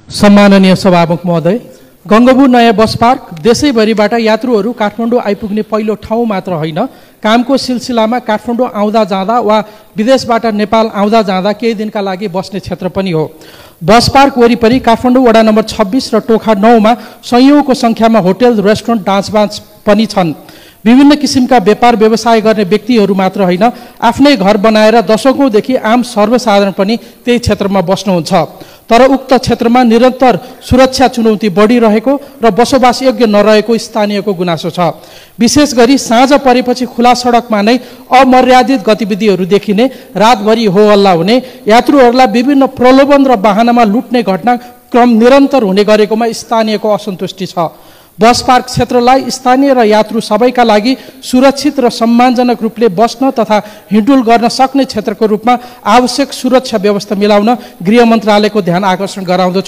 सम्माननीय सभामुख महोदय, गंगबु नयाँ बस पार्क देशैभरिबाट यात्रुहरू काठमाडौँ आइपुग्ने पहिलो ठाउँ मात्र होइन, कामको सिलसिलामा काठमाडौँ आउँदा जाँदा वा विदेशबाट नेपाल आउँदा जाँदा केही दिनका लागि बस्ने क्षेत्र पनि हो। बस पार्क वरिपरि काठमाडौँ वडा नम्बर 26 र टोखा 9 मा सयौंको संख्यामा होटल, रेस्टुरेन्ट, डान्स बान्स पनि छन्। विभिन्न किसिमका व्यापार व्यवसाय गर्ने व्यक्तिहरू मात्र होइन, आफ्नै घर बनाएर दशकौंदेखि आम सर्वसाधारण पनि त्यही क्षेत्रमा बस्नुहुन्छ। तर उक्त क्षेत्रमा निरन्तर सुरक्षा चुनौती बढिरहेको र बसोबास योग्य नरहेको स्थानीयको गुनासो छ। विशेष गरी साँझ परेपछि खुला सडकमा नै अमर्यादित गतिविधिहरू देखिने, रातभरि हो हल्ला हुने, यात्रुहरूलाई विभिन्न प्रलोभन र बहानामा लुट्ने घटनाक्रम निरन्तर हुने गरेकोमा स्थानीयको असन्तुष्टि छ। बस पार्क क्षेत्रलाई स्थानीय र यात्रु सबैका लागि सुरक्षित र सम्मानजनक रूपले बस्न तथा हिँडुल गर्न सक्ने क्षेत्रको रूपमा आवश्यक सुरक्षा व्यवस्था मिलाउन गृह मन्त्रालयको ध्यान आकर्षण गराउँदछु।